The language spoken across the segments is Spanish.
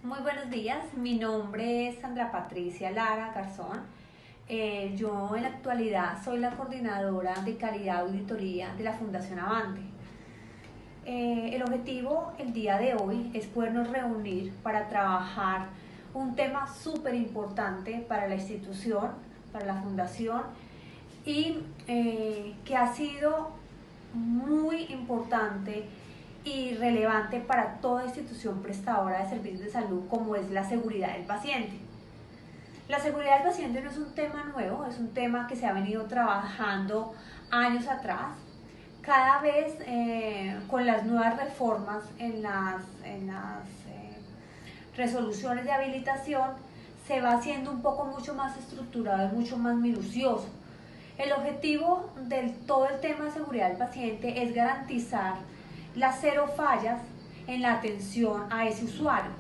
Muy buenos días, mi nombre es Sandra Patricia Lara Garzón. Yo en la actualidad soy la coordinadora de calidad auditoría de la Fundación Avante. El objetivo el día de hoy es podernos reunir para trabajar un tema súper importante para la institución, para la fundación y que ha sido muy importante y relevante para toda institución prestadora de servicios de salud, como es la seguridad del paciente. La seguridad del paciente no es un tema nuevo, es un tema que se ha venido trabajando años atrás. Cada vez con las nuevas reformas en las resoluciones de habilitación se va haciendo un poco mucho más estructurado y mucho más minucioso. El objetivo de todo el tema de seguridad del paciente es garantizar las cero fallas en la atención a ese usuario.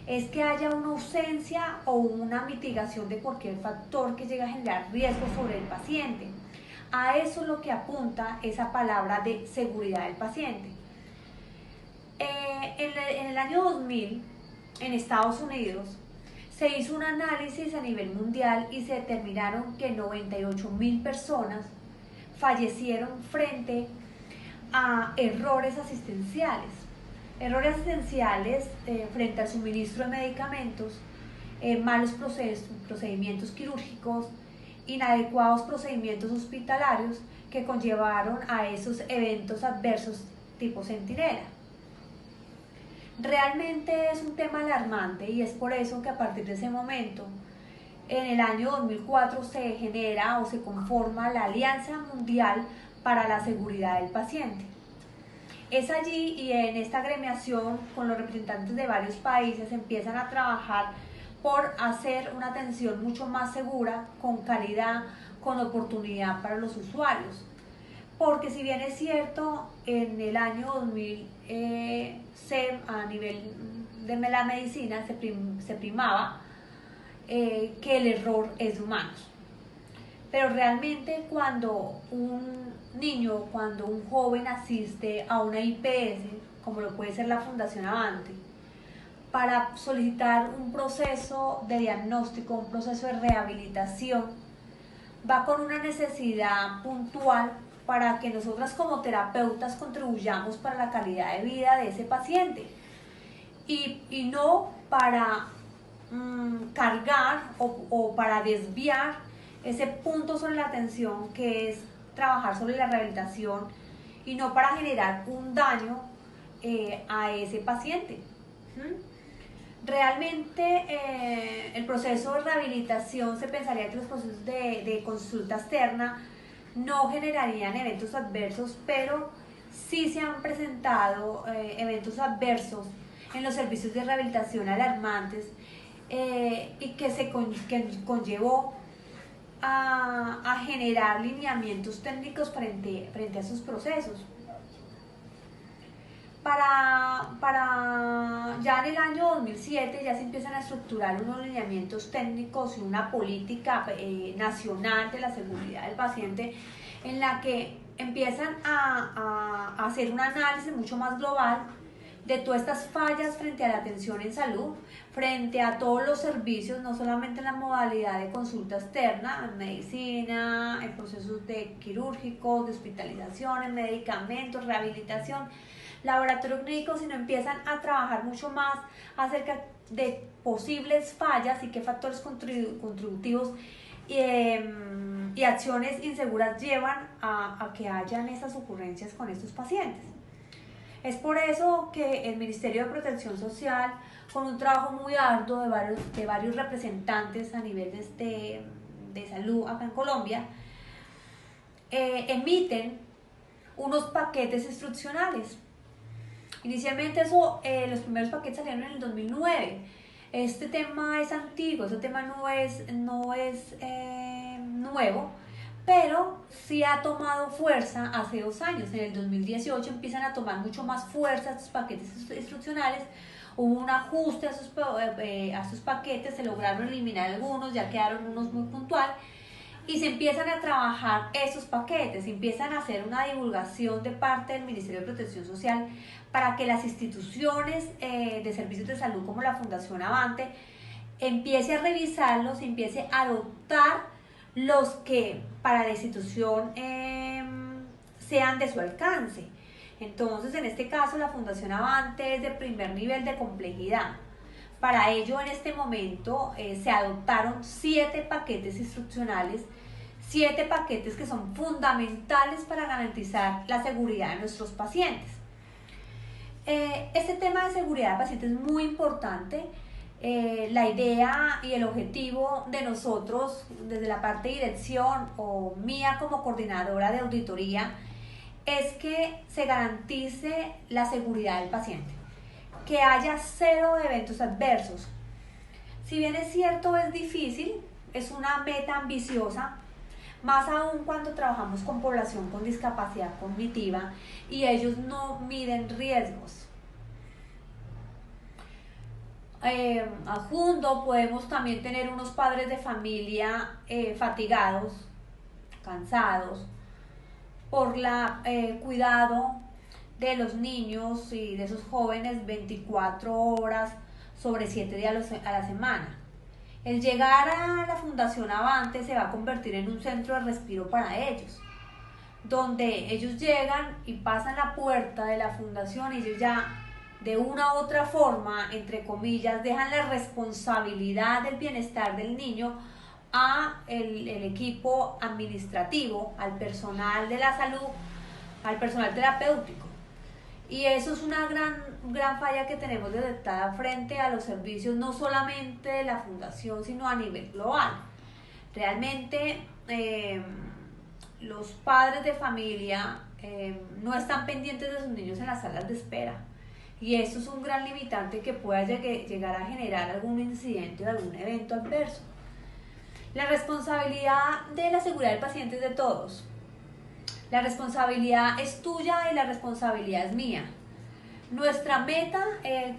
Es que haya una ausencia o una mitigación de cualquier factor que llegue a generar riesgo sobre el paciente. A eso es lo que apunta esa palabra de seguridad del paciente. En el año 2000, en Estados Unidos, se hizo un análisis a nivel mundial y se determinaron que 98.000 personas fallecieron frente a errores asistenciales. Errores asistenciales frente al suministro de medicamentos, malos procedimientos quirúrgicos, inadecuados procedimientos hospitalarios que conllevaron a esos eventos adversos tipo centinela. Realmente es un tema alarmante y es por eso que a partir de ese momento, en el año 2004, se genera o se conforma la Alianza Mundial para la Seguridad del Paciente. Es allí y en esta agremiación con los representantes de varios países empiezan a trabajar por hacer una atención mucho más segura, con calidad, con oportunidad para los usuarios. Porque si bien es cierto, en el año 2000 a nivel de la medicina se primaba que el error es humano. Pero realmente cuando un niño, cuando un joven asiste a una IPS, como lo puede ser la Fundación Avante, para solicitar un proceso de diagnóstico, un proceso de rehabilitación, va con una necesidad puntual para que nosotras como terapeutas contribuyamos para la calidad de vida de ese paciente y no para cargar o para desviar ese punto sobre la atención que es trabajar sobre la rehabilitación y no para generar un daño a ese paciente. Realmente el proceso de rehabilitación, se pensaría que los procesos de consulta externa no generarían eventos adversos, pero sí se han presentado eventos adversos en los servicios de rehabilitación alarmantes y que conllevó a generar lineamientos técnicos frente a esos procesos. Ya en el año 2007 ya se empiezan a estructurar unos lineamientos técnicos y una política nacional de la seguridad del paciente, en la que empiezan a hacer un análisis mucho más global de todas estas fallas frente a la atención en salud, frente a todos los servicios, no solamente en la modalidad de consulta externa, en medicina, en procesos de quirúrgicos, de hospitalización, en medicamentos, rehabilitación, laboratorio clínico, sino empiezan a trabajar mucho más acerca de posibles fallas y qué factores contributivos y acciones inseguras llevan a que hayan esas ocurrencias con estos pacientes. Es por eso que el Ministerio de Protección Social, con un trabajo muy arduo de varios representantes a nivel de salud acá en Colombia, emiten unos paquetes instruccionales. Inicialmente los primeros paquetes salieron en el 2009. Este tema es antiguo, este tema no es nuevo, pero sí ha tomado fuerza hace 2 años. En el 2018 empiezan a tomar mucho más fuerza estos paquetes instruccionales. Hubo un ajuste a esos paquetes, se lograron eliminar algunos, ya quedaron unos muy puntuales, y se empiezan a trabajar esos paquetes, empiezan a hacer una divulgación de parte del Ministerio de Protección Social para que las instituciones de servicios de salud como la Fundación Avante empiece a revisarlos, empiece a adoptar los que para la institución sean de su alcance. Entonces, en este caso, la Fundación Avante es de primer nivel de complejidad. Para ello, en este momento, se adoptaron 7 paquetes instruccionales, 7 paquetes que son fundamentales para garantizar la seguridad de nuestros pacientes. Este tema de seguridad de pacientes es muy importante. La idea y el objetivo de nosotros, desde la parte de dirección o mía como coordinadora de auditoría, es que se garantice la seguridad del paciente, que haya 0 eventos adversos. Si bien es cierto, es difícil, es una meta ambiciosa, más aún cuando trabajamos con población con discapacidad cognitiva y ellos no miden riesgos. Adjunto podemos también tener unos padres de familia fatigados, cansados, por cuidado de los niños y de esos jóvenes 24 horas sobre 7 días a la semana. El llegar a la Fundación Avante se va a convertir en un centro de respiro para ellos, donde ellos llegan y pasan la puerta de la fundación y ellos ya de una u otra forma, entre comillas, dejan la responsabilidad del bienestar del niño a el equipo administrativo, al personal de la salud, al personal terapéutico. Y eso es una gran falla que tenemos detectada frente a los servicios, no solamente de la fundación, sino a nivel global. Realmente los padres de familia no están pendientes de sus niños en las salas de espera. Y eso es un gran limitante que pueda llegar a generar algún incidente o algún evento adverso. La responsabilidad de la seguridad del paciente es de todos. La responsabilidad es tuya y la responsabilidad es mía. Nuestra meta,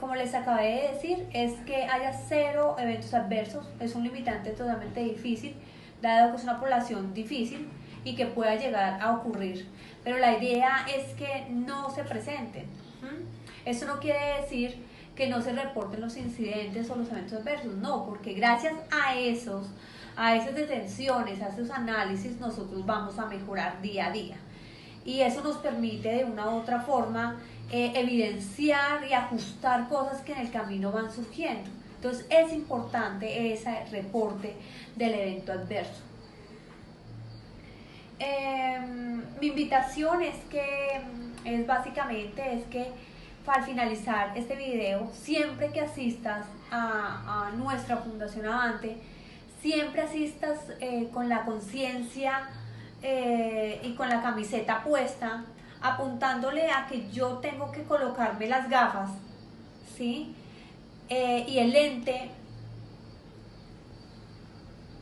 como les acabé de decir, es que haya 0 eventos adversos. Es un limitante totalmente difícil, dado que es una población difícil y que pueda llegar a ocurrir. Pero la idea es que no se presenten. Eso no quiere decir que no se reporten los incidentes o los eventos adversos, no, porque gracias a esas detenciones, a esos análisis, nosotros vamos a mejorar día a día. Y eso nos permite de una u otra forma evidenciar y ajustar cosas que en el camino van surgiendo. Entonces es importante ese reporte del evento adverso. Mi invitación es que básicamente al finalizar este video, siempre que asistas a nuestra Fundación Avante, siempre asistas con la conciencia y con la camiseta puesta, apuntándole a que yo tengo que colocarme las gafas, ¿sí? Y el lente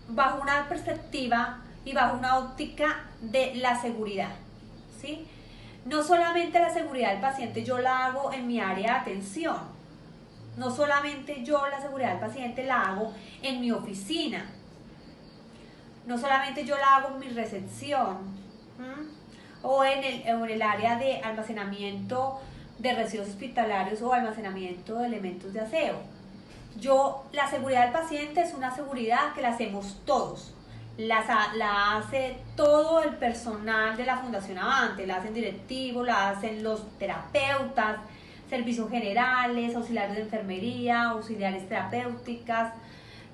bajo una perspectiva y bajo una óptica de la seguridad, ¿sí? No solamente la seguridad del paciente yo la hago en mi área de atención, no solamente yo la seguridad del paciente la hago en mi oficina, no solamente yo la hago en mi recepción o en el área de almacenamiento de residuos hospitalarios o almacenamiento de elementos de aseo. La seguridad del paciente es una seguridad que la hacemos todos. La hace todo el personal de la Fundación Avante, la hacen directivos, la hacen los terapeutas, servicios generales, auxiliares de enfermería, auxiliares terapéuticas,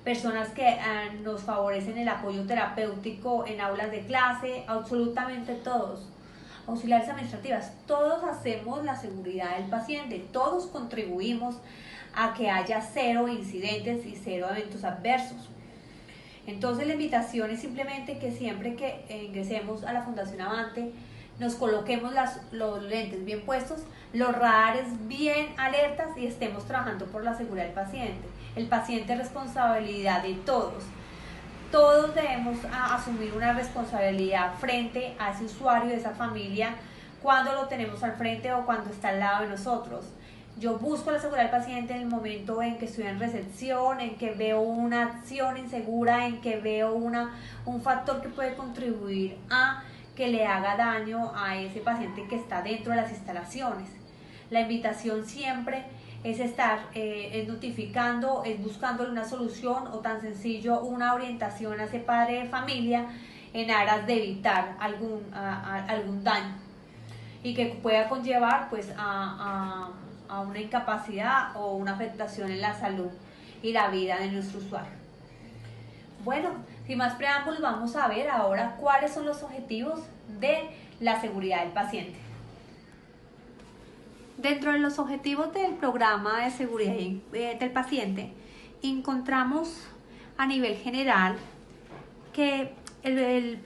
personas que nos favorecen el apoyo terapéutico en aulas de clase, absolutamente todos. Auxiliares administrativas, todos hacemos la seguridad del paciente, todos contribuimos a que haya 0 incidentes y 0 eventos adversos. Entonces la invitación es simplemente que siempre que ingresemos a la Fundación Avante nos coloquemos los lentes bien puestos, los radares bien alertas y estemos trabajando por la seguridad del paciente. El paciente es responsabilidad de todos. Todos debemos asumir una responsabilidad frente a ese usuario, de esa familia, cuando lo tenemos al frente o cuando está al lado de nosotros. Yo busco la seguridad del paciente en el momento en que estoy en recepción, en que veo una acción insegura, en que veo un factor que puede contribuir a que le haga daño a ese paciente que está dentro de las instalaciones. La invitación siempre es es notificando, es buscándole una solución o tan sencillo una orientación a ese padre de familia en aras de evitar algún daño y que pueda conllevar pues a una incapacidad o una afectación en la salud y la vida de nuestro usuario. Bueno, sin más preámbulos, vamos a ver ahora cuáles son los objetivos de la seguridad del paciente. Dentro de los objetivos del programa de seguridad del paciente, encontramos a nivel general que el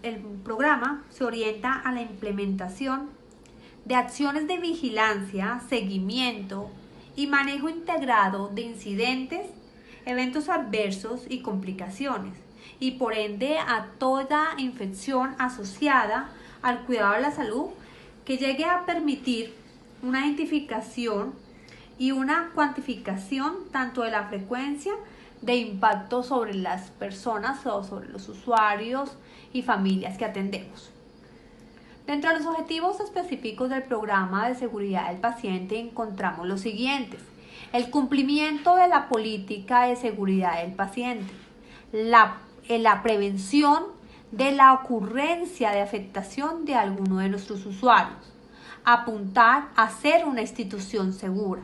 programa se orienta a la implementación de acciones de vigilancia, seguimiento y manejo integrado de incidentes, eventos adversos y complicaciones, y por ende a toda infección asociada al cuidado de la salud que llegue a permitir una identificación y una cuantificación tanto de la frecuencia de impacto sobre las personas o sobre los usuarios y familias que atendemos. Dentro de los objetivos específicos del programa de seguridad del paciente encontramos los siguientes: el cumplimiento de la política de seguridad del paciente, la prevención de la ocurrencia de afectación de alguno de nuestros usuarios, apuntar a ser una institución segura,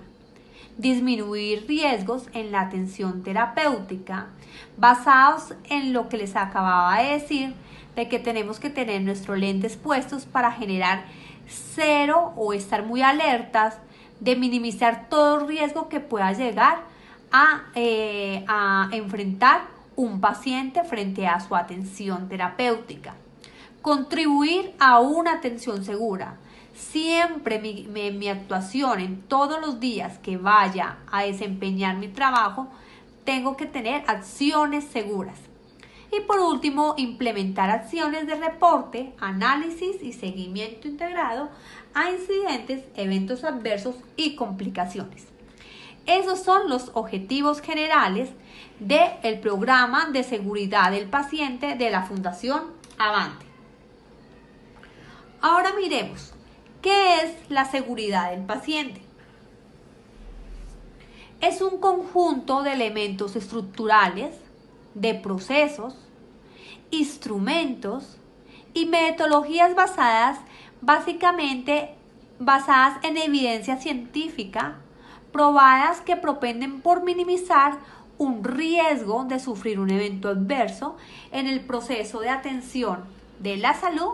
disminuir riesgos en la atención terapéutica, basados en lo que les acababa de decir, de que tenemos que tener nuestros lentes puestos para generar cero o estar muy alertas de minimizar todo riesgo que pueda llegar a enfrentar un paciente frente a su atención terapéutica. Contribuir a una atención segura. Siempre mi actuación en todos los días que vaya a desempeñar mi trabajo, tengo que tener acciones seguras. Y por último, implementar acciones de reporte, análisis y seguimiento integrado a incidentes, eventos adversos y complicaciones. Esos son los objetivos generales del programa de seguridad del paciente de la Fundación Avante. Ahora miremos, ¿qué es la seguridad del paciente? Es un conjunto de elementos estructurales, de procesos, instrumentos y metodologías básicamente basadas en evidencia científica, probadas que propenden por minimizar un riesgo de sufrir un evento adverso en el proceso de atención de la salud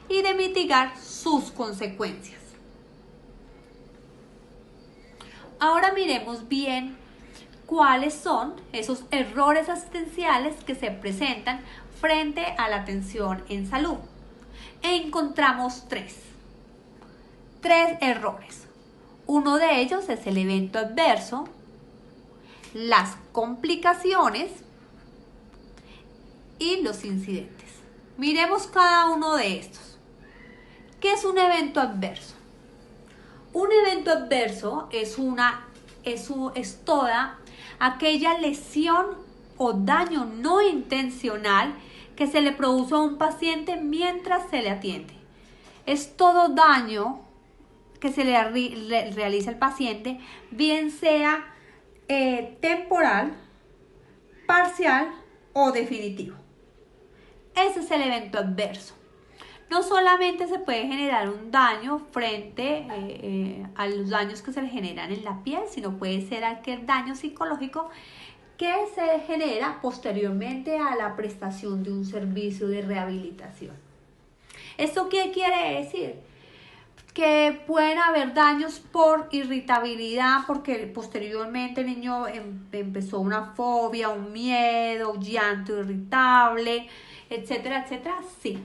y de mitigar sus consecuencias. Ahora miremos bien cuáles son esos errores asistenciales que se presentan frente a la atención en salud. Encontramos tres errores. Uno de ellos es el evento adverso, las complicaciones y los incidentes. Miremos cada uno de estos. ¿Qué es un evento adverso? Un evento adverso es toda aquella lesión o daño no intencional que se le produce a un paciente mientras se le atiende. Es todo daño que se le realiza al paciente, bien sea temporal, parcial o definitivo. Ese es el evento adverso. No solamente se puede generar un daño frente a los daños que se le generan en la piel, sino puede ser aquel daño psicológico que se genera posteriormente a la prestación de un servicio de rehabilitación. ¿Esto qué quiere decir? Que pueden haber daños por irritabilidad, porque posteriormente el niño empezó una fobia, un miedo, llanto irritable, etcétera, etcétera. Sí.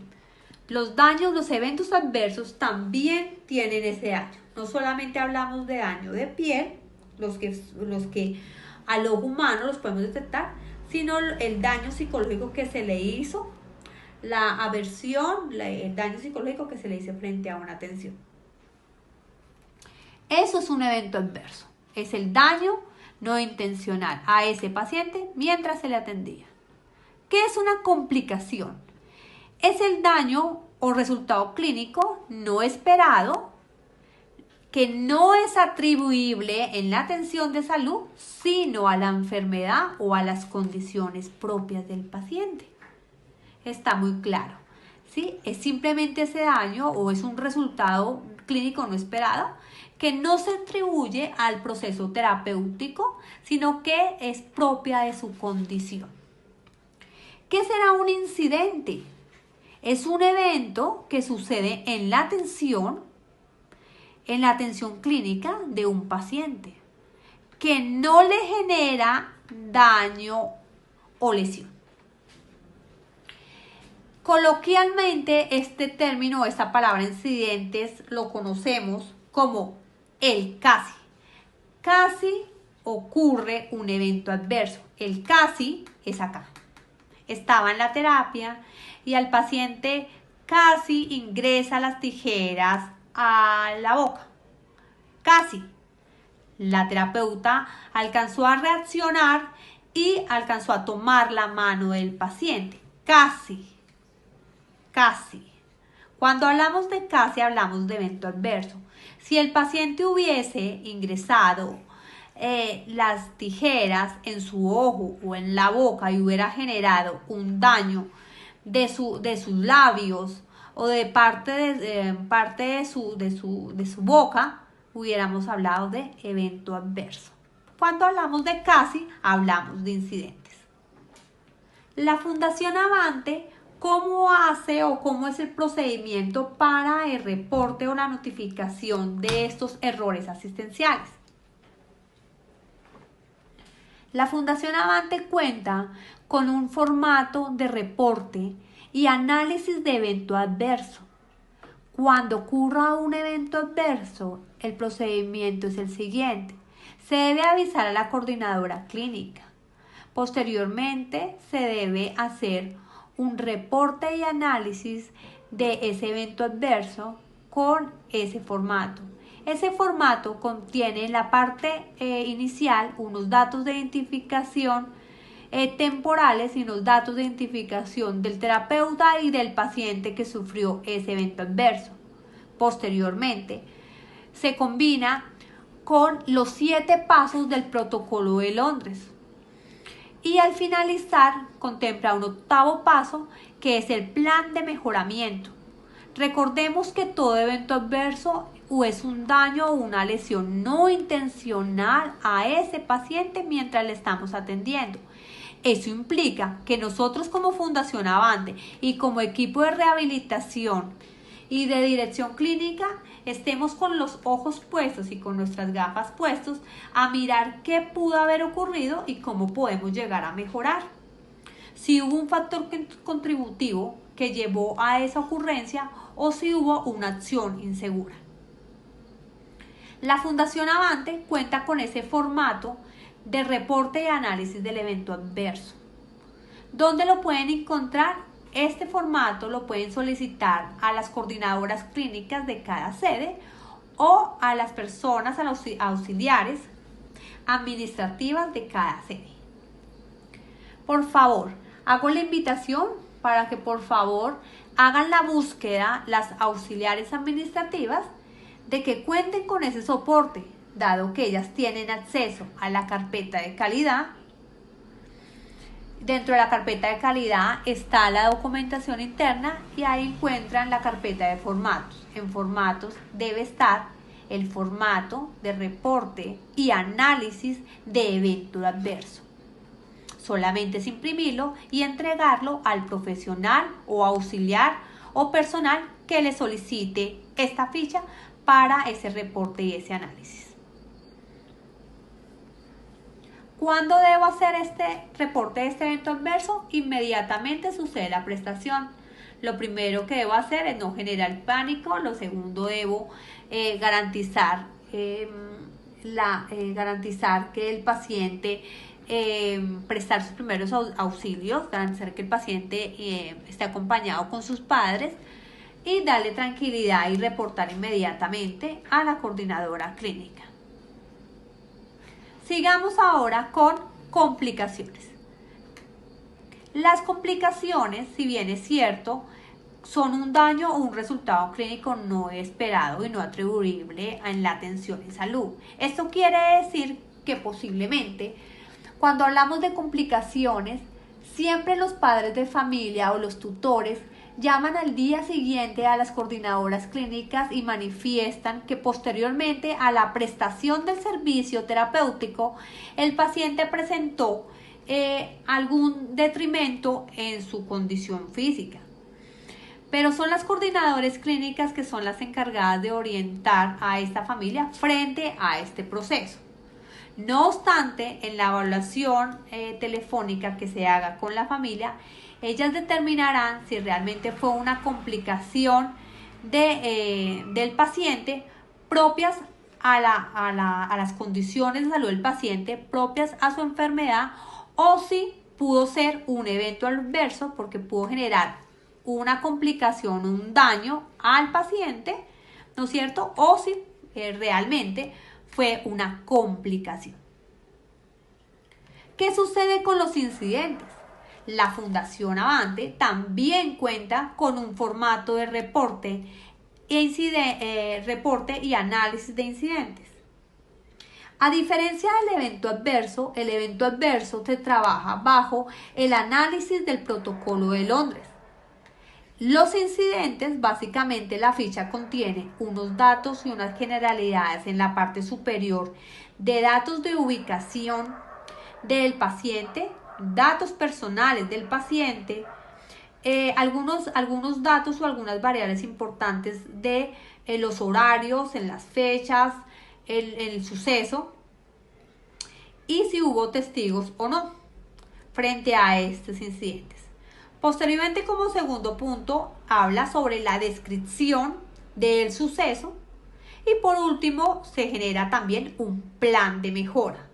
Los daños, los eventos adversos también tienen ese daño. No solamente hablamos de daño de piel, los que al ojo humano los podemos detectar, sino el daño psicológico que se le hizo, la aversión, el daño psicológico que se le hizo frente a una atención. Eso es un evento adverso. Es el daño no intencional a ese paciente mientras se le atendía. ¿Qué es una complicación? Es el daño o resultado clínico no esperado que no es atribuible en la atención de salud, sino a la enfermedad o a las condiciones propias del paciente. Está muy claro, ¿sí? Es simplemente ese daño o es un resultado clínico no esperado que no se atribuye al proceso terapéutico, sino que es propia de su condición. ¿Qué será un incidente? Es un evento que sucede en la atención clínica de un paciente, que no le genera daño o lesión. Coloquialmente, este término, esta palabra incidentes, lo conocemos como el casi. Casi ocurre un evento adverso. El casi es acá. Estaba en la terapia y al paciente casi ingresa las tijeras a la boca. Casi. La terapeuta alcanzó a reaccionar y alcanzó a tomar la mano del paciente. Casi. Cuando hablamos de casi, hablamos de evento adverso. Si el paciente hubiese ingresado las tijeras en su ojo o en la boca y hubiera generado un daño de sus labios o de parte de su boca, hubiéramos hablado de evento adverso. Cuando hablamos de casi, hablamos de incidentes. La Fundación Avante, ¿cómo hace o cómo es el procedimiento para el reporte o la notificación de estos errores asistenciales? La Fundación Avante cuenta con un formato de reporte y análisis de evento adverso. Cuando ocurra un evento adverso, el procedimiento es el siguiente. Se debe avisar a la coordinadora clínica. Posteriormente, se debe hacer un reporte y análisis de ese evento adverso con ese formato. Ese formato contiene en la parte inicial unos datos de identificación temporales y unos datos de identificación del terapeuta y del paciente que sufrió ese evento adverso. Posteriormente, se combina con los 7 pasos del protocolo de Londres. Y al finalizar, contempla un 8º paso, que es el plan de mejoramiento. Recordemos que todo evento adverso o es un daño o una lesión no intencional a ese paciente mientras le estamos atendiendo. Eso implica que nosotros como Fundación Avante y como equipo de rehabilitación y de dirección clínica estemos con los ojos puestos y con nuestras gafas puestos a mirar qué pudo haber ocurrido y cómo podemos llegar a mejorar. Si hubo un factor contributivo que llevó a esa ocurrencia o si hubo una acción insegura. La Fundación Avante cuenta con ese formato de reporte y análisis del evento adverso. ¿Dónde lo pueden encontrar? Este formato lo pueden solicitar a las coordinadoras clínicas de cada sede o a las personas auxiliares administrativas de cada sede. Por favor, hago la invitación para que por favor hagan la búsqueda las auxiliares administrativas de que cuenten con ese soporte, dado que ellas tienen acceso a la carpeta de calidad. Dentro de la carpeta de calidad está la documentación interna y ahí encuentran la carpeta de formatos. En formatos debe estar el formato de reporte y análisis de evento adverso. Solamente es imprimirlo y entregarlo al profesional o auxiliar o personal que le solicite esta ficha para ese reporte y ese análisis. ¿Cuándo debo hacer este reporte de este evento adverso? Inmediatamente sucede la prestación. Lo primero que debo hacer es no generar pánico. Lo segundo, debo garantizar que el paciente prestar sus primeros auxilios, garantizar que el paciente esté acompañado con sus padres y darle tranquilidad y reportar inmediatamente a la coordinadora clínica. Sigamos ahora con complicaciones. Las complicaciones, si bien es cierto, son un daño o un resultado clínico no esperado y no atribuible en la atención en salud. Esto quiere decir que posiblemente, cuando hablamos de complicaciones, siempre los padres de familia o los tutores llaman al día siguiente a las coordinadoras clínicas y manifiestan que posteriormente a la prestación del servicio terapéutico, el paciente presentó algún detrimento en su condición física. Pero son las coordinadoras clínicas que son las encargadas de orientar a esta familia frente a este proceso. No obstante, en la evaluación telefónica que se haga con la familia, ellas determinarán si realmente fue una complicación del paciente propias a las condiciones de salud del paciente, propias a su enfermedad, o si pudo ser un evento adverso porque pudo generar una complicación, un daño al paciente, ¿no es cierto? O si realmente fue una complicación. ¿Qué sucede con los incidentes? La Fundación Avante también cuenta con un formato de reporte y análisis de incidentes. A diferencia del evento adverso, el evento adverso se trabaja bajo el análisis del Protocolo de Londres. Los incidentes, básicamente la ficha contiene unos datos y unas generalidades en la parte superior de datos de ubicación del paciente, datos personales del paciente, algunos datos o algunas variables importantes de los horarios, en las fechas, el suceso y si hubo testigos o no frente a estos incidentes. Posteriormente, como segundo punto, habla sobre la descripción del suceso y por último se genera también un plan de mejora.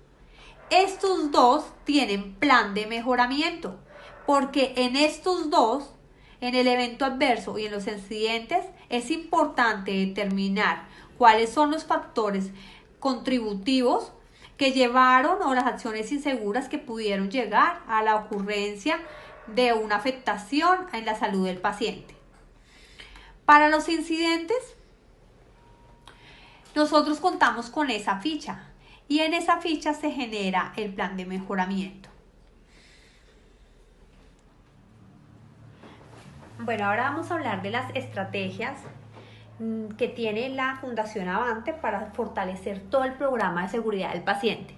Estos dos tienen plan de mejoramiento porque en estos dos, en el evento adverso y en los incidentes, es importante determinar cuáles son los factores contributivos que llevaron o las acciones inseguras que pudieron llegar a la ocurrencia de una afectación en la salud del paciente. Para los incidentes, nosotros contamos con esa ficha y en esa ficha se genera el plan de mejoramiento. Bueno, ahora vamos a hablar de las estrategias que tiene la Fundación Avante para fortalecer todo el programa de seguridad del paciente.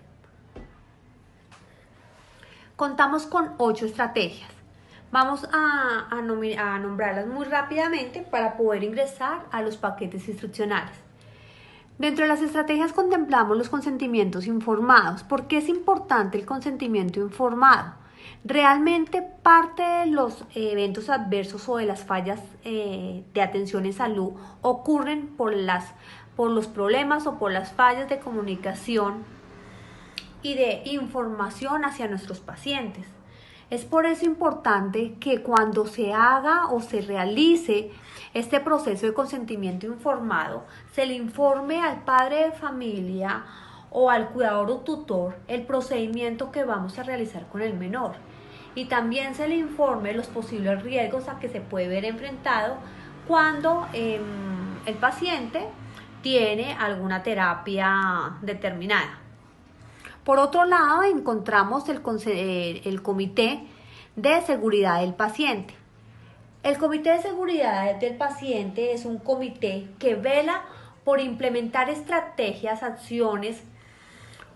Contamos con 8 estrategias. Vamos a nombrarlas muy rápidamente para poder ingresar a los paquetes instruccionales. Dentro de las estrategias contemplamos los consentimientos informados. ¿Por qué es importante el consentimiento informado? Realmente parte de los eventos adversos o de las fallas de atención en salud ocurren por los problemas o por las fallas de comunicación y de información hacia nuestros pacientes. Es por eso importante que cuando se haga o se realice este proceso de consentimiento informado, se le informe al padre de familia o al cuidador o tutor el procedimiento que vamos a realizar con el menor. Y también se le informe los posibles riesgos a que se puede ver enfrentado cuando el paciente tiene alguna terapia determinada. Por otro lado, encontramos el Comité de Seguridad del Paciente. El Comité de Seguridad del Paciente es un comité que vela por implementar estrategias, acciones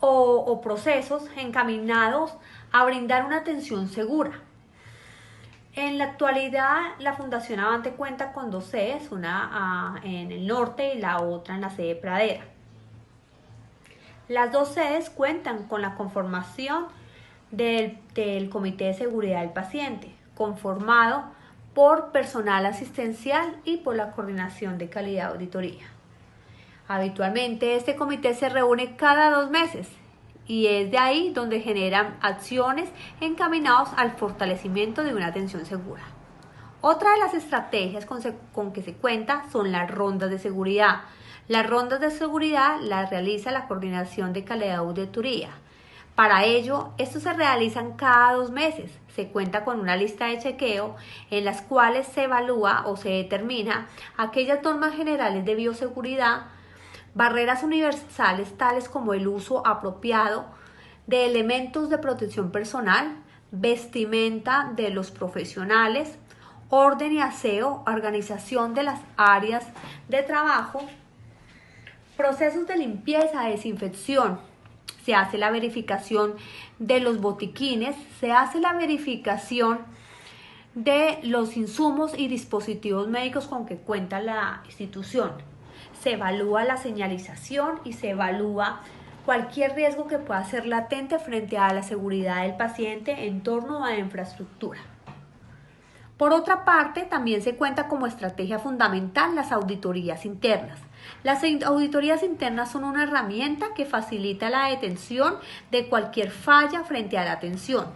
o procesos encaminados a brindar una atención segura. En la actualidad, la Fundación Avante cuenta con 2 sedes, una en el norte y la otra en la sede Pradera. Las 2 sedes cuentan con la conformación del Comité de Seguridad del Paciente, conformado por personal asistencial y por la Coordinación de Calidad de Auditoría. Habitualmente este comité se reúne cada 2 meses y es de ahí donde generan acciones encaminadas al fortalecimiento de una atención segura. Otra de las estrategias con que se cuenta son las rondas de seguridad. Las rondas de seguridad las realiza la Coordinación de Calidad de Auditoría. Para ello, estos se realizan cada 2 meses. Se cuenta con una lista de chequeo en las cuales se evalúa o se determina aquellas normas generales de bioseguridad, barreras universales tales como el uso apropiado de elementos de protección personal, vestimenta de los profesionales, orden y aseo, organización de las áreas de trabajo, procesos de limpieza, desinfección. Se hace la verificación de los botiquines, se hace la verificación de los insumos y dispositivos médicos con que cuenta la institución. Se evalúa la señalización y se evalúa cualquier riesgo que pueda ser latente frente a la seguridad del paciente en torno a la infraestructura. Por otra parte, también se cuenta como estrategia fundamental las auditorías internas. Las auditorías internas son una herramienta que facilita la detención de cualquier falla frente a la atención.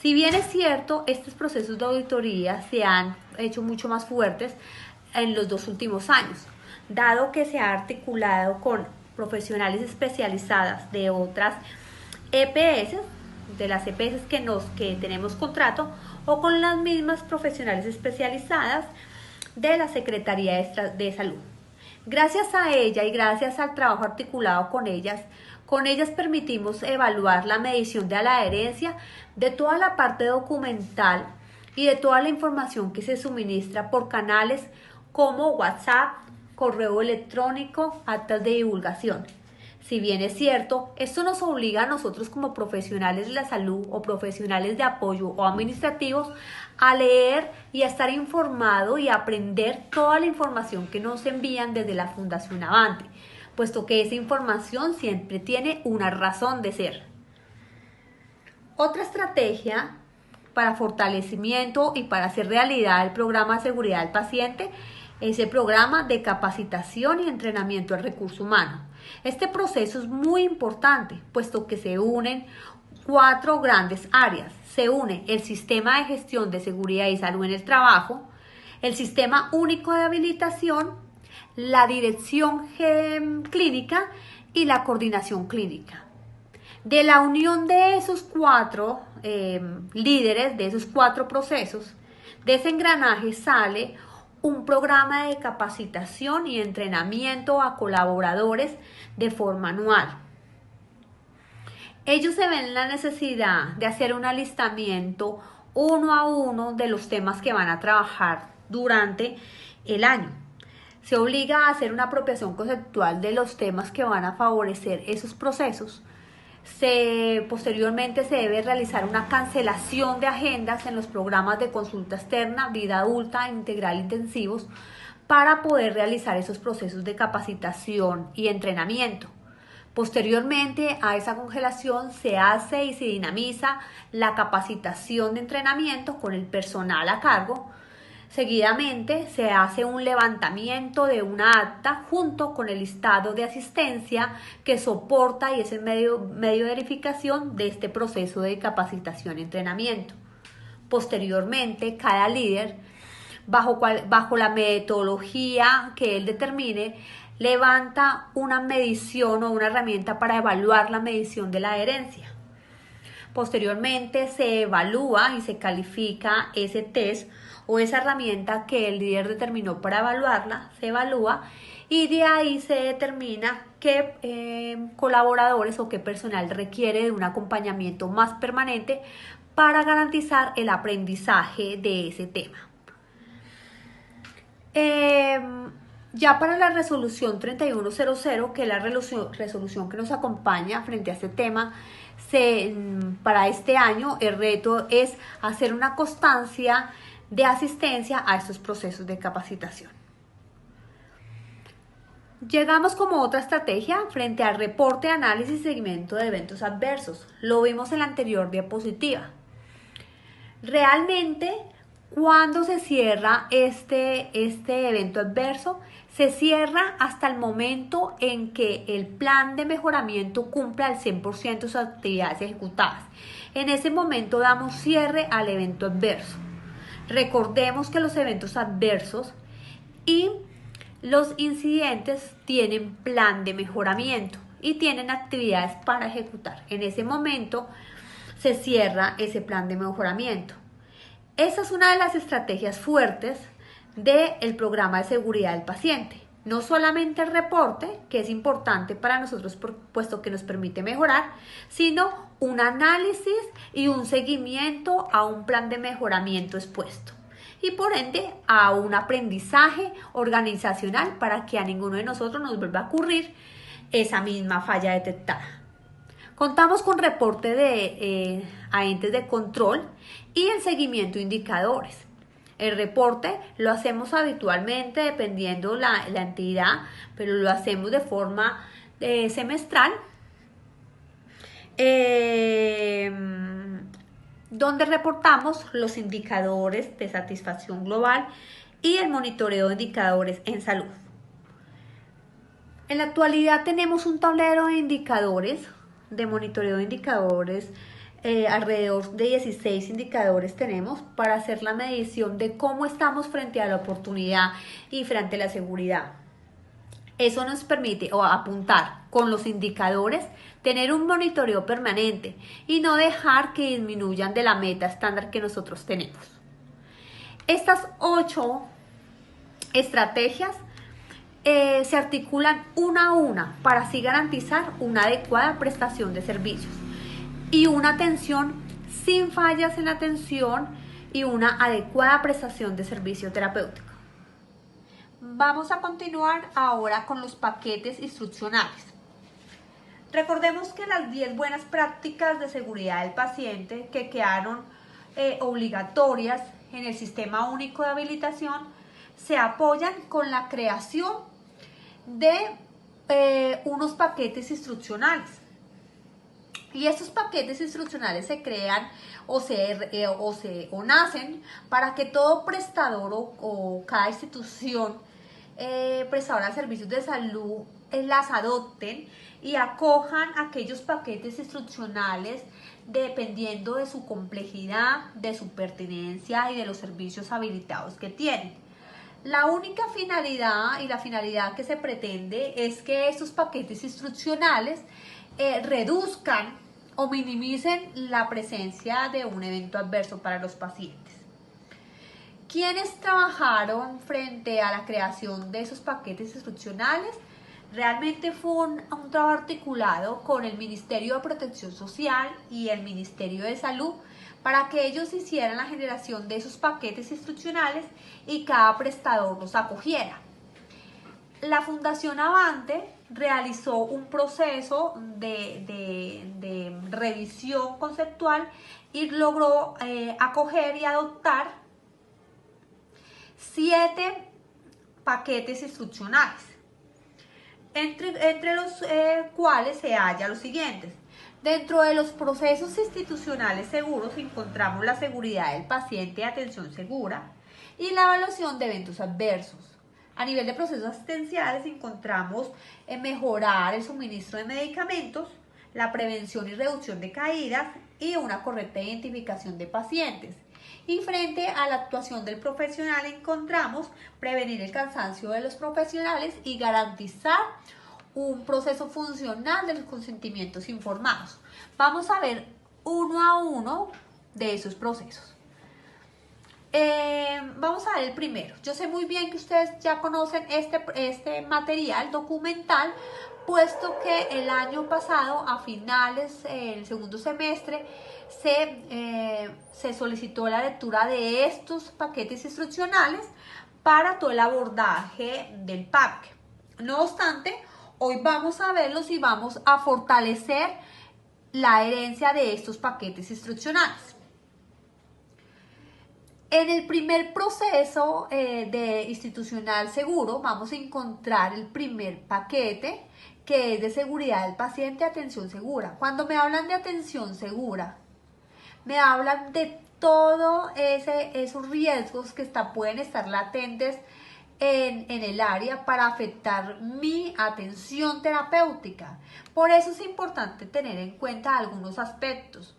Si bien es cierto, estos procesos de auditoría se han hecho mucho más fuertes en los 2 últimos años, dado que se ha articulado con profesionales especializadas de otras EPS, de las EPS que tenemos contrato, o con las mismas profesionales especializadas de la Secretaría de Salud. Gracias a ella y gracias al trabajo articulado con ellas permitimos evaluar la medición de la adherencia de toda la parte documental y de toda la información que se suministra por canales como WhatsApp, correo electrónico, actas de divulgación. Si bien es cierto, esto nos obliga a nosotros como profesionales de la salud o profesionales de apoyo o administrativos a leer y a estar informado y a aprender toda la información que nos envían desde la Fundación Avante, puesto que esa información siempre tiene una razón de ser. Otra estrategia para fortalecimiento y para hacer realidad el programa de seguridad del paciente es el programa de capacitación y entrenamiento del recurso humano. Este proceso es muy importante, puesto que se unen 4 grandes áreas. Se une el sistema de gestión de seguridad y salud en el trabajo, el sistema único de habilitación, la dirección clínica y la coordinación clínica. De la unión de esos 4 líderes, de esos 4 procesos, de ese engranaje sale un programa de capacitación y entrenamiento a colaboradores de forma anual. Ellos se ven la necesidad de hacer un alistamiento uno a uno de los temas que van a trabajar durante el año. Se obliga a hacer una apropiación conceptual de los temas que van a favorecer esos procesos. Posteriormente se debe realizar una cancelación de agendas en los programas de consulta externa, vida adulta, integral intensivos, para poder realizar esos procesos de capacitación y entrenamiento. Posteriormente a esa congelación se hace y se dinamiza la capacitación de entrenamiento con el personal a cargo. Seguidamente se hace un levantamiento de una acta junto con el listado de asistencia que soporta y es el medio de verificación de este proceso de capacitación y entrenamiento. Posteriormente, cada líder, bajo la metodología que él determine, levanta una medición o una herramienta para evaluar la medición de la adherencia. Posteriormente se evalúa y se califica ese test o esa herramienta que el líder determinó para evaluarla, se evalúa y de ahí se determina qué colaboradores o qué personal requiere de un acompañamiento más permanente para garantizar el aprendizaje de ese tema. Ya para la resolución 3100, que es la resolución que nos acompaña frente a este tema, para este año el reto es hacer una constancia de asistencia a estos procesos de capacitación. Llegamos como otra estrategia frente al reporte, análisis y seguimiento de eventos adversos. Lo vimos en la anterior diapositiva. Realmente, cuando se cierra este evento adverso, se cierra hasta el momento en que el plan de mejoramiento cumpla al 100% sus actividades ejecutadas. En ese momento damos cierre al evento adverso. Recordemos que los eventos adversos y los incidentes tienen plan de mejoramiento y tienen actividades para ejecutar. En ese momento se cierra ese plan de mejoramiento. Esa es una de las estrategias fuertes del programa de seguridad del paciente. No solamente el reporte, que es importante para nosotros puesto que nos permite mejorar, sino un análisis y un seguimiento a un plan de mejoramiento expuesto. Y por ende a un aprendizaje organizacional para que a ninguno de nosotros nos vuelva a ocurrir esa misma falla detectada. Contamos con reporte de agentes de control y el seguimiento de indicadores. El reporte lo hacemos habitualmente dependiendo la entidad, pero lo hacemos de forma semestral, donde reportamos los indicadores de satisfacción global y el monitoreo de indicadores en salud. En la actualidad tenemos un tablero de indicadores, de monitoreo de indicadores, alrededor de 16 indicadores tenemos para hacer la medición de cómo estamos frente a la oportunidad y frente a la seguridad. Eso nos permite apuntar con los indicadores, tener un monitoreo permanente y no dejar que disminuyan de la meta estándar que nosotros tenemos. Estas 8 estrategias se articulan una a una para así garantizar una adecuada prestación de servicios y una atención sin fallas en la atención y una adecuada prestación de servicio terapéutico. Vamos a continuar ahora con los paquetes instruccionales. Recordemos que las 10 buenas prácticas de seguridad del paciente que quedaron obligatorias en el Sistema Único de Habilitación se apoyan con la creación de unos paquetes instruccionales. Y estos paquetes instruccionales se crean o nacen para que todo prestador o cada institución prestadora de servicios de salud las adopten y acojan aquellos paquetes instruccionales dependiendo de su complejidad, de su pertinencia y de los servicios habilitados que tienen. La única finalidad y la finalidad que se pretende es que estos paquetes instruccionales reduzcan o minimicen la presencia de un evento adverso para los pacientes. ¿Quiénes trabajaron frente a la creación de esos paquetes instruccionales? Realmente fue un trabajo articulado con el Ministerio de Protección Social y el Ministerio de Salud para que ellos hicieran la generación de esos paquetes instruccionales y cada prestador los acogiera. La Fundación Avante realizó un proceso de revisión conceptual y logró acoger y adoptar 7 paquetes instruccionales, entre los cuales se halla los siguientes. Dentro de los procesos institucionales seguros encontramos la seguridad del paciente y atención segura y la evaluación de eventos adversos. A nivel de procesos asistenciales encontramos mejorar el suministro de medicamentos, la prevención y reducción de caídas y una correcta identificación de pacientes. Y frente a la actuación del profesional encontramos prevenir el cansancio de los profesionales y garantizar un proceso funcional de los consentimientos informados. Vamos a ver uno a uno de esos procesos. Vamos a ver el primero. Yo sé muy bien que ustedes ya conocen este material documental, puesto que el año pasado, a finales del segundo semestre, se solicitó la lectura de estos paquetes instruccionales para todo el abordaje del PAPC. No obstante, hoy vamos a verlos y vamos a fortalecer la herencia de estos paquetes instruccionales. En el primer proceso de institucional seguro vamos a encontrar el primer paquete, que es de seguridad del paciente, atención segura. Cuando me hablan de atención segura, me hablan de todos esos riesgos que pueden estar latentes en el área para afectar mi atención terapéutica. Por eso es importante tener en cuenta algunos aspectos,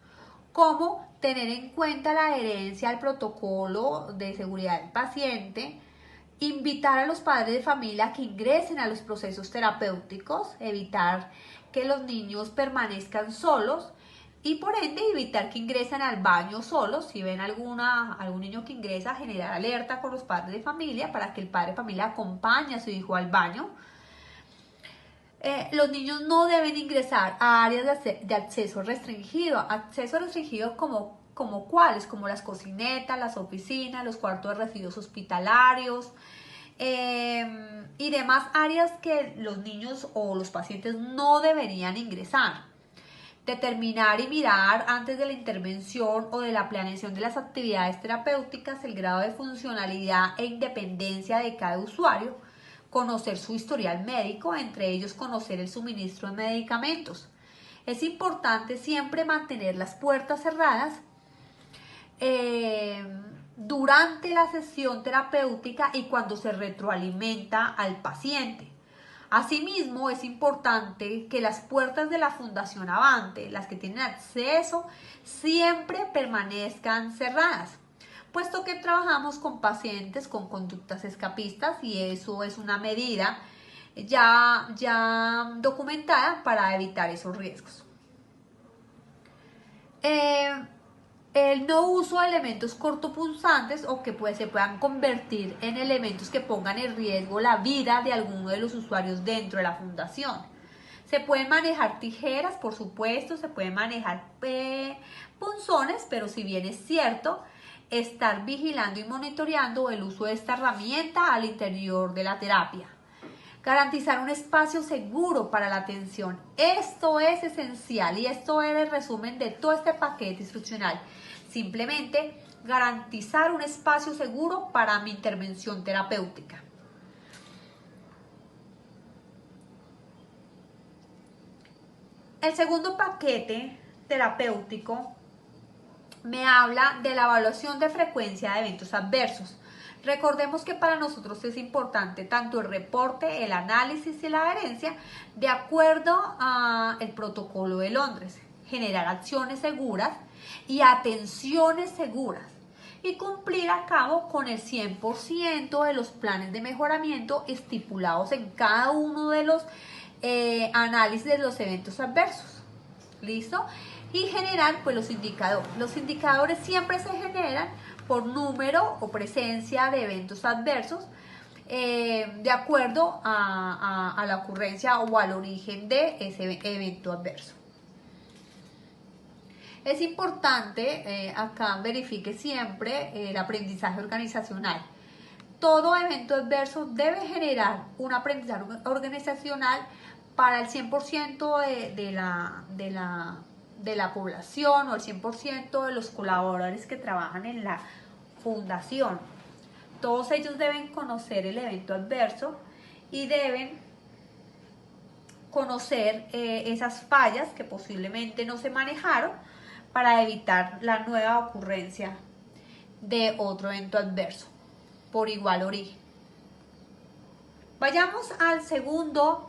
como tener en cuenta la adherencia al protocolo de seguridad del paciente, Invitar a los padres de familia a que ingresen a los procesos terapéuticos, evitar que los niños permanezcan solos y por ende evitar que ingresen al baño solos. Si ven algún niño que ingresa, generar alerta con los padres de familia para que el padre de familia acompañe a su hijo al baño. Los niños no deben ingresar a áreas de acceso restringido. Acceso restringido como cuáles, como las cocinetas, las oficinas, los cuartos de residuos hospitalarios y demás áreas que los niños o los pacientes no deberían ingresar. Determinar y mirar antes de la intervención o de la planeación de las actividades terapéuticas el grado de funcionalidad e independencia de cada usuario. Conocer su historial médico, entre ellos conocer el suministro de medicamentos. Es importante siempre mantener las puertas cerradas durante la sesión terapéutica y cuando se retroalimenta al paciente. Asimismo, es importante que las puertas de la Fundación Avante, las que tienen acceso, siempre permanezcan cerradas, puesto que trabajamos con pacientes con conductas escapistas y eso es una medida ya documentada para evitar esos riesgos. El no uso de elementos cortopunzantes o que se puedan convertir en elementos que pongan en riesgo la vida de alguno de los usuarios dentro de la fundación. Se pueden manejar tijeras, por supuesto, se pueden manejar punzones, pero si bien es cierto, estar vigilando y monitoreando el uso de esta herramienta al interior de la terapia. Garantizar un espacio seguro para la atención. Esto es esencial y esto es el resumen de todo este paquete instruccional. Simplemente garantizar un espacio seguro para mi intervención terapéutica. El segundo paquete terapéutico me habla de la evaluación de frecuencia de eventos adversos. Recordemos que para nosotros es importante tanto el reporte, el análisis y la adherencia de acuerdo al protocolo de Londres, generar acciones seguras y atenciones seguras y cumplir a cabo con el 100% de los planes de mejoramiento estipulados en cada uno de los análisis de los eventos adversos. ¿Listo? Y generar pues los indicadores. Los indicadores siempre se generan por número o presencia de eventos adversos de acuerdo a la ocurrencia o al origen de ese evento adverso. Es importante, acá verifique siempre el aprendizaje organizacional. Todo evento adverso debe generar un aprendizaje organizacional para el 100% de la población o el 100% de los colaboradores que trabajan en la fundación. Todos ellos deben conocer el evento adverso y deben conocer esas fallas que posiblemente no se manejaron para evitar la nueva ocurrencia de otro evento adverso por igual origen. Vayamos al segundo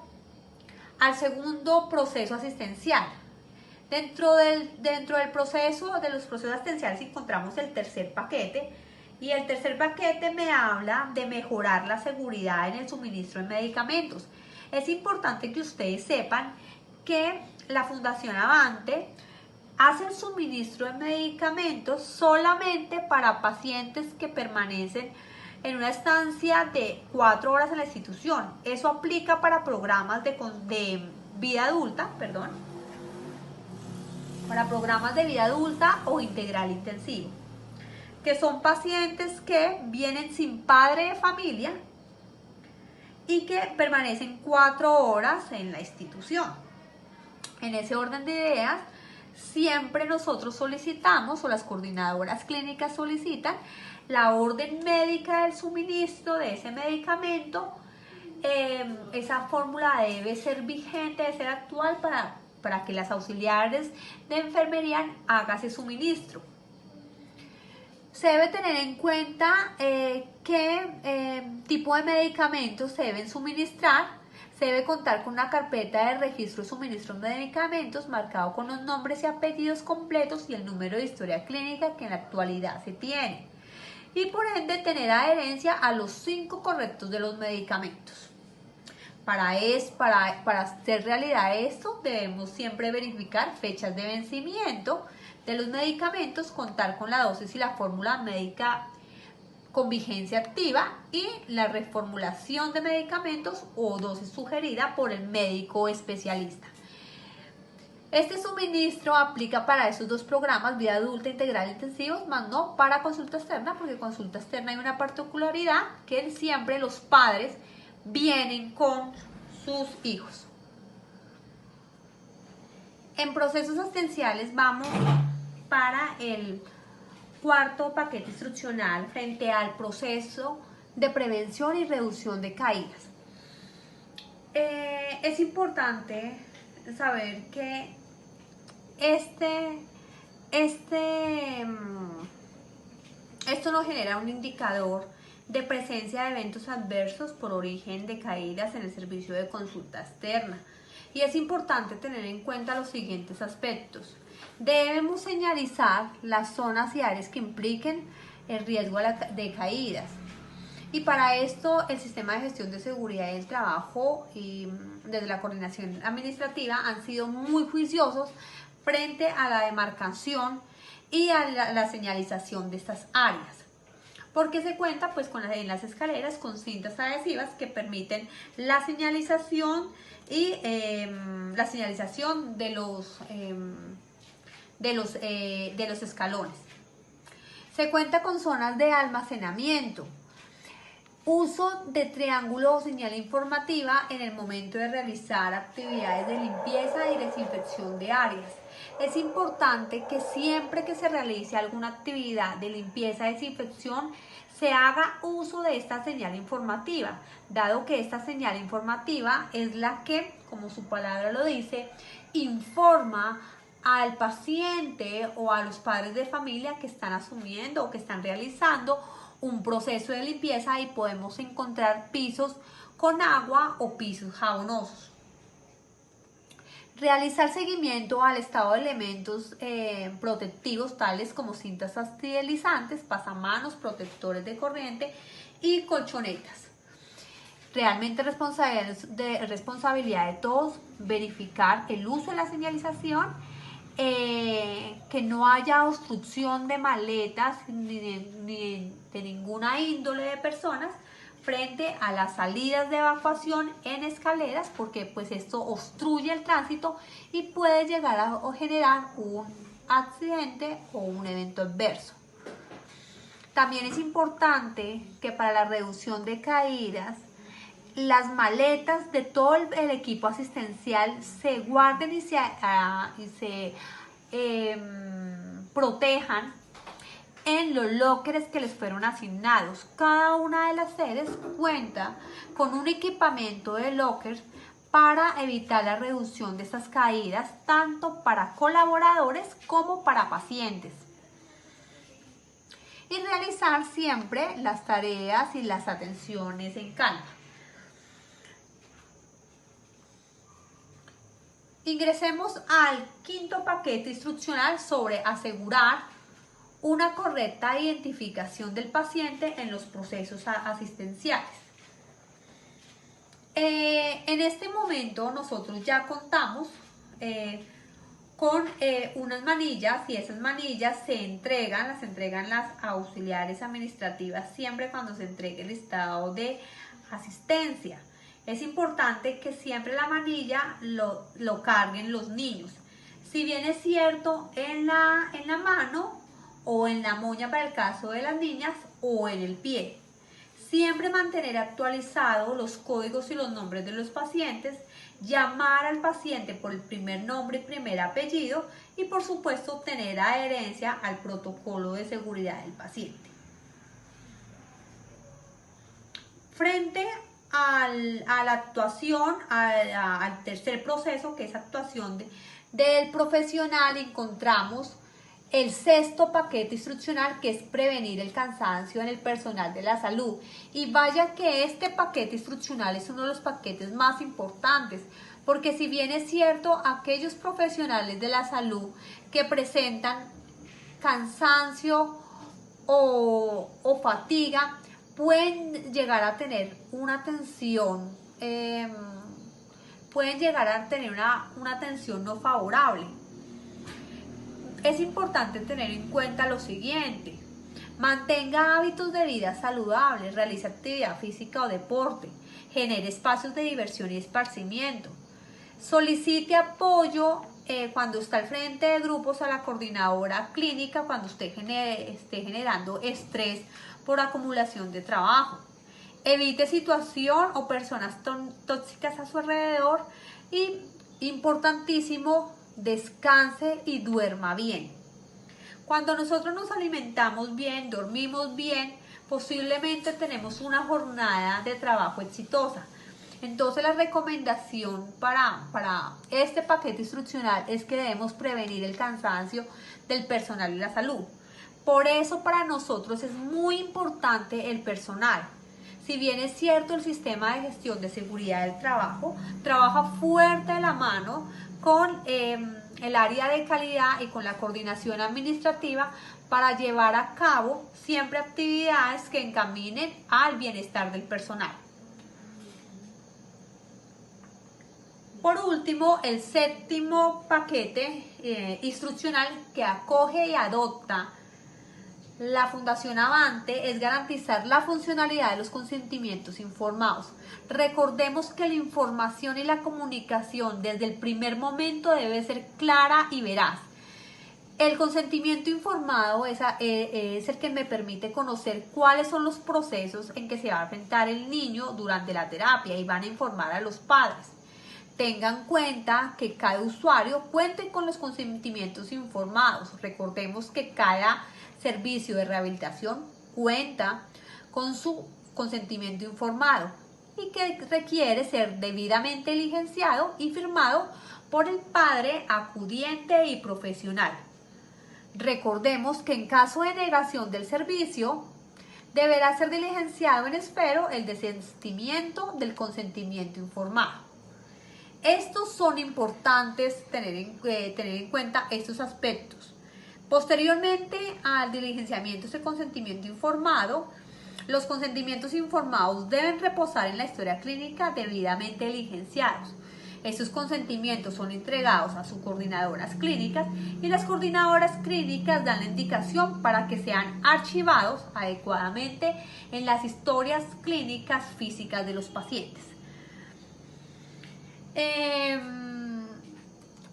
proceso asistencial. Dentro del proceso, de los procesos asistenciales encontramos el tercer paquete y el tercer paquete me habla de mejorar la seguridad en el suministro de medicamentos. Es importante que ustedes sepan que la Fundación Avante hace el suministro de medicamentos solamente para pacientes que permanecen en una estancia de 4 horas en la institución. Eso aplica para programas de vida adulta, para programas de vida adulta o integral intensivo, que son pacientes que vienen sin padre de familia y que permanecen 4 horas en la institución. En ese orden de ideas, siempre nosotros solicitamos, o las coordinadoras clínicas solicitan, la orden médica del suministro de ese medicamento. Esa fórmula debe ser vigente, debe ser actual para que las auxiliares de enfermería hagan ese suministro. Se debe tener en cuenta qué tipo de medicamentos se deben suministrar. Se debe contar con una carpeta de registro de suministro de medicamentos marcado con los nombres y apellidos completos y el número de historia clínica que en la actualidad se tiene. y por ende tener adherencia a los 5 correctos de los medicamentos. Para hacer realidad esto, debemos siempre verificar fechas de vencimiento de los medicamentos, contar con la dosis y la fórmula médica con vigencia activa y la reformulación de medicamentos o dosis sugerida por el médico especialista. Este suministro aplica para esos 2 programas, vida adulta integral intensivos, más no para consulta externa, porque consulta externa hay una particularidad que siempre los padres vienen con sus hijos. En procesos asistenciales vamos para el 4º paquete instruccional frente al proceso de prevención y reducción de caídas. Es importante saber que esto nos genera un indicador de presencia de eventos adversos por origen de caídas en el servicio de consulta externa. Y es importante tener en cuenta los siguientes aspectos. Debemos señalizar las zonas y áreas que impliquen el riesgo de caídas. Y para esto el sistema de gestión de seguridad del trabajo y desde la coordinación administrativa han sido muy juiciosos frente a la demarcación y a la señalización de estas áreas, porque se cuenta pues en las escaleras con cintas adhesivas que permiten la señalización y la señalización de los escalones. Se cuenta con zonas de almacenamiento, uso de triángulo o señal informativa en el momento de realizar actividades de limpieza y desinfección de áreas. Es importante que siempre que se realice alguna actividad de limpieza y desinfección se haga uso de esta señal informativa, dado que esta señal informativa es la que, como su palabra lo dice, informa al paciente o a los padres de familia que están asumiendo o que están realizando un proceso de limpieza y podemos encontrar pisos con agua o pisos jabonosos. Realizar seguimiento al estado de elementos protectivos tales como cintas esterilizantes, pasamanos, protectores de corriente y colchonetas. Realmente responsabilidad de todos verificar el uso de la señalización, que no haya obstrucción de maletas ni de ninguna índole de personas frente a las salidas de evacuación en escaleras, porque pues esto obstruye el tránsito y puede llegar a generar un accidente o un evento adverso. También es importante que para la reducción de caídas, las maletas de todo el equipo asistencial se guarden y se protejan en los lockers que les fueron asignados. Cada una de las sedes cuenta con un equipamiento de lockers para evitar la reducción de estas caídas, tanto para colaboradores como para pacientes. Y realizar siempre las tareas y las atenciones en calma. Ingresemos al 5º paquete instruccional sobre asegurar una correcta identificación del paciente en los procesos asistenciales. En este momento nosotros ya contamos con unas manillas, y esas manillas las entregan las auxiliares administrativas siempre cuando se entregue el estado de asistencia. Es importante que siempre la manilla lo carguen los niños. Si bien es cierto en la mano o en la moña para el caso de las niñas o en el pie. Siempre mantener actualizados los códigos y los nombres de los pacientes, llamar al paciente por el primer nombre y primer apellido y por supuesto tener adherencia al protocolo de seguridad del paciente. Frente a la actuación, al tercer proceso, que es actuación del profesional, encontramos el 6º paquete instruccional, que es prevenir el cansancio en el personal de la salud. Y vaya que este paquete instruccional es uno de los paquetes más importantes, porque si bien es cierto, aquellos profesionales de la salud que presentan cansancio o fatiga, pueden llegar a tener una tensión, pueden llegar a tener una tensión no favorable. Es importante tener en cuenta lo siguiente: mantenga hábitos de vida saludables, realice actividad física o deporte, genere espacios de diversión y esparcimiento, solicite apoyo cuando está al frente de grupos a la coordinadora clínica cuando esté generando estrés por acumulación de trabajo. Evite situación o personas tóxicas a su alrededor y, importantísimo, descanse y duerma bien. Cuando nosotros nos alimentamos bien, dormimos bien, posiblemente tenemos una jornada de trabajo exitosa. Entonces la recomendación para este paquete instruccional es que debemos prevenir el cansancio del personal y la salud. Por eso para nosotros es muy importante el personal. Si bien es cierto, el sistema de gestión de seguridad del trabajo trabaja fuerte de la mano con el área de calidad y con la coordinación administrativa para llevar a cabo siempre actividades que encaminen al bienestar del personal. Por último, el séptimo paquete instruccional que acoge y adopta la Fundación Avante es garantizar la funcionalidad de los consentimientos informados. Recordemos que la información y la comunicación desde el primer momento debe ser clara y veraz. El consentimiento informado es el que me permite conocer cuáles son los procesos en que se va a enfrentar el niño durante la terapia y van a informar a los padres. Tengan en cuenta que cada usuario cuente con los consentimientos informados. Recordemos que cada servicio de rehabilitación cuenta con su consentimiento informado y que requiere ser debidamente diligenciado y firmado por el padre acudiente y profesional. Recordemos que en caso de negación del servicio, deberá ser diligenciado en esfero el desistimiento del consentimiento informado. Estos son importantes tener en cuenta estos aspectos. Posteriormente al diligenciamiento de consentimiento informado, los consentimientos informados deben reposar en la historia clínica debidamente diligenciados. Estos consentimientos son entregados a sus coordinadoras clínicas y las coordinadoras clínicas dan la indicación para que sean archivados adecuadamente en las historias clínicas físicas de los pacientes.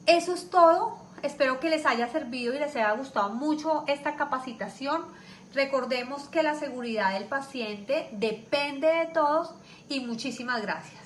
Eso es todo. Espero que les haya servido y les haya gustado mucho esta capacitación. Recordemos que la seguridad del paciente depende de todos y muchísimas gracias.